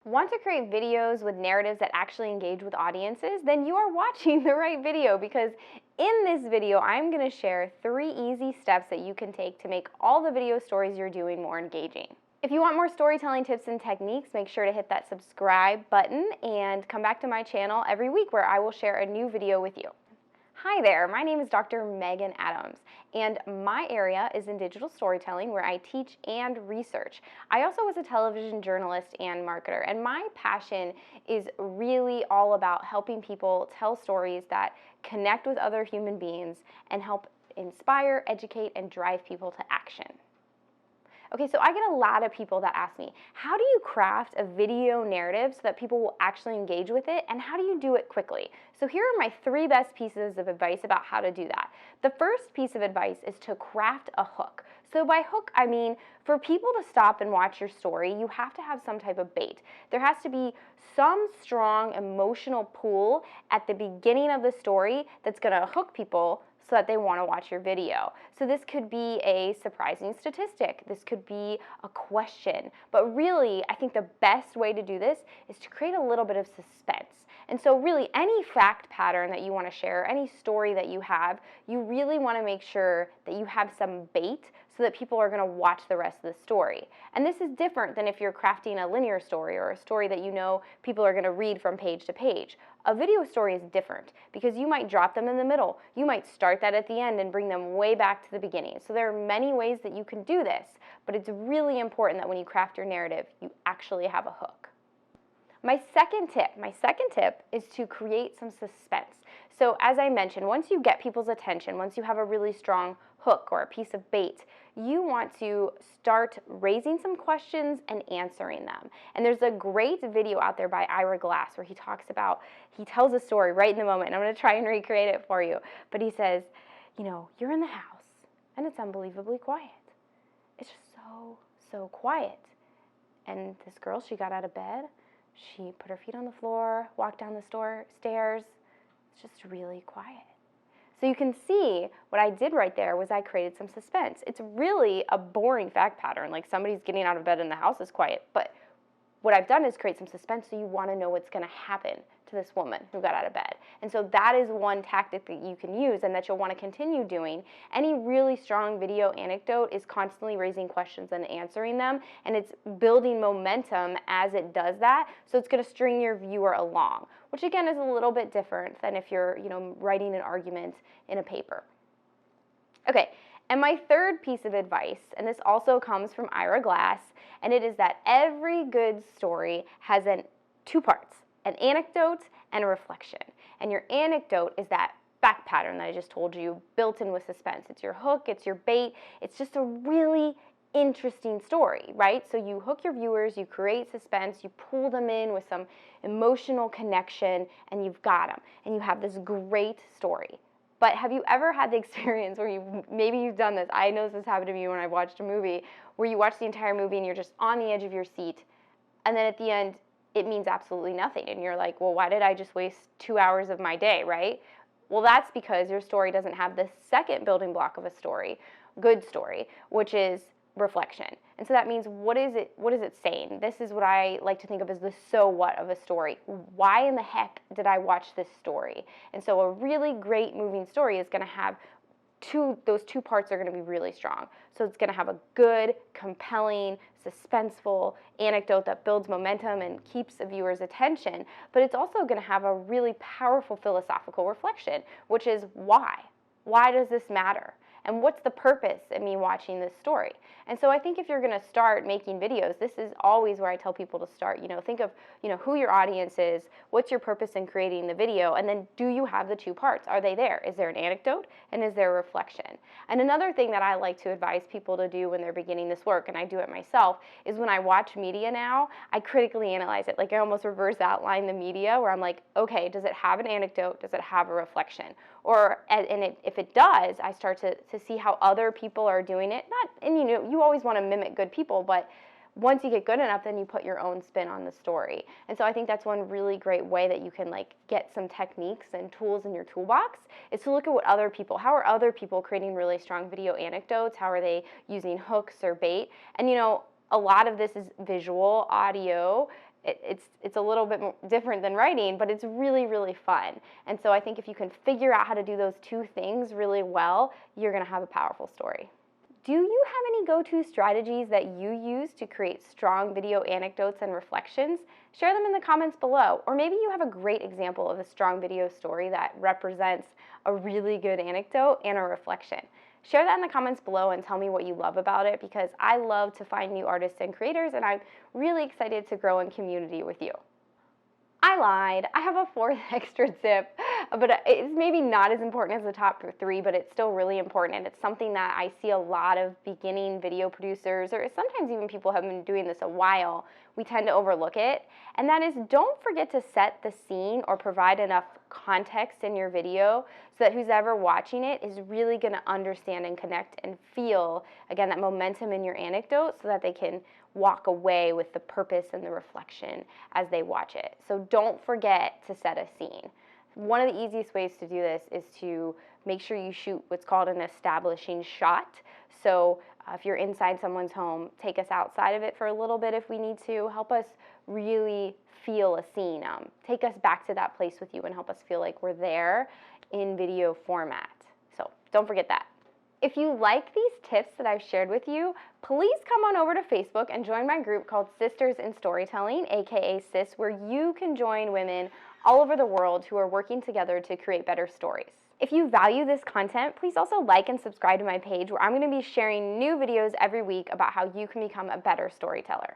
Want to create videos with narratives that actually engage with audiences? Then you are watching the right video, because in this video, I'm going to share 3 easy steps that you can take to make all the video stories you're doing more engaging. If you want more storytelling tips and techniques, make sure to hit that subscribe button and come back to my channel every week where I will share a new video with you. Hi there, my name is Dr. Megan Adams, and my area is in digital storytelling, where I teach and research. I also was a television journalist and marketer, and my passion is really all about helping people tell stories that connect with other human beings and help inspire, educate, and drive people to action. Okay, so I get a lot of people that ask me, how do you craft a video narrative so that people will actually engage with it, and how do you do it quickly? So here are my 3 best pieces of advice about how to do that. The first piece of advice is to craft a hook. So by hook, I mean for people to stop and watch your story, you have to have some type of bait. There has to be some strong emotional pull at the beginning of the story that's going to hook people so that they want to watch your video. So this could be a surprising statistic. This could be a question. But really, I think the best way to do this is to create a little bit of suspense. And so really, any fact pattern that you want to share, any story that you have, you really want to make sure that you have some bait so that people are going to watch the rest of the story. And this is different than if you're crafting a linear story or a story that you know people are going to read from page to page. A video story is different because you might drop them in the middle. You might start that at the end and bring them way back to the beginning. So there are many ways that you can do this, but it's really important that when you craft your narrative, you actually have a hook. My second tip is to create some suspense. So as I mentioned, once you get people's attention, once you have a really strong hook or a piece of bait, you want to start raising some questions and answering them. And there's a great video out there by Ira Glass where he tells a story right in the moment, and I'm going to try and recreate it for you. But he says, you're in the house and it's unbelievably quiet. It's just so quiet. And this girl, she got out of bed. She put her feet on the floor, walked down the stairs. It's just really quiet. So you can see what I did right there was I created some suspense. It's really a boring fact pattern, like somebody's getting out of bed and the house is quiet. But what I've done is create some suspense, so you want to know what's going to happen to this woman who got out of bed. And so that is one tactic that you can use and that you'll want to continue doing. Any really strong video anecdote is constantly raising questions and answering them, and it's building momentum as it does that, so it's going to string your viewer along, which again is a little bit different than if you're writing an argument in a paper. Okay, and my third piece of advice, and this also comes from Ira Glass, and it is that every good story has 2 parts, an anecdote and a reflection. And your anecdote is that fact pattern that I just told you, built in with suspense. It's your hook, it's your bait, it's just a really interesting story, right? So you hook your viewers, you create suspense, you pull them in with some emotional connection, and you've got them. And you have this great story. But have you ever had the experience where maybe you've done this? I know this has happened to me when I watched a movie, where you watch the entire movie and you're just on the edge of your seat, and then at the end, it means absolutely nothing. And you're like, well, why did I just waste 2 hours of my day, right? Well, that's because your story doesn't have the second building block of a story, good story, which is reflection. And so that means, what is it saying? This is what I like to think of as the so what of a story. Why in the heck did I watch this story? And so a really great moving story is going to have those two parts are going to be really strong. So it's going to have a good, compelling, suspenseful anecdote that builds momentum and keeps the viewer's attention, but it's also going to have a really powerful philosophical reflection, which is why? Why does this matter? And what's the purpose in me watching this story? And so I think if you're going to start making videos, this is always where I tell people to start. Think of, who your audience is, what's your purpose in creating the video, and then do you have the 2 parts? Are they there? Is there an anecdote, and is there a reflection? And another thing that I like to advise people to do when they're beginning this work, and I do it myself, is when I watch media now, I critically analyze it. Like I almost reverse outline the media, where I'm like, okay, does it have an anecdote? Does it have a reflection? If it does, I start to see how other people are doing it. You always want to mimic good people, but once you get good enough, then you put your own spin on the story. And so I think that's one really great way that you can get some techniques and tools in your toolbox, is to look at how are other people creating really strong video anecdotes? How are they using hooks or bait? And a lot of this is visual, audio, It's a little bit more different than writing, but it's really, really fun. And so I think if you can figure out how to do those two things really well, you're gonna have a powerful story. Do you have any go-to strategies that you use to create strong video anecdotes and reflections? Share them in the comments below. Or maybe you have a great example of a strong video story that represents a really good anecdote and a reflection. Share that in the comments below and tell me what you love about it, because I love to find new artists and creators, and I'm really excited to grow in community with you. I lied. I have a fourth extra tip, but it's maybe not as important as the top three, but it's still really important, and it's something that I see a lot of beginning video producers, or sometimes even people who have been doing this a while, we tend to overlook it, and that is, don't forget to set the scene or provide enough context in your video so that who's ever watching it is really going to understand and connect and feel, again, that momentum in your anecdote, so that they can walk away with the purpose and the reflection as they watch it. So don't forget to set a scene. One of the easiest ways to do this is to make sure you shoot what's called an establishing shot. So if you're inside someone's home, take us outside of it for a little bit if we need to. Help us really feel a scene. Take us back to that place with you and help us feel like we're there in video format. So don't forget that. If you like these tips that I've shared with you, please come on over to Facebook and join my group called Sisters in Storytelling, aka SIS, where you can join women all over the world who are working together to create better stories. If you value this content, please also like and subscribe to my page, where I'm going to be sharing new videos every week about how you can become a better storyteller.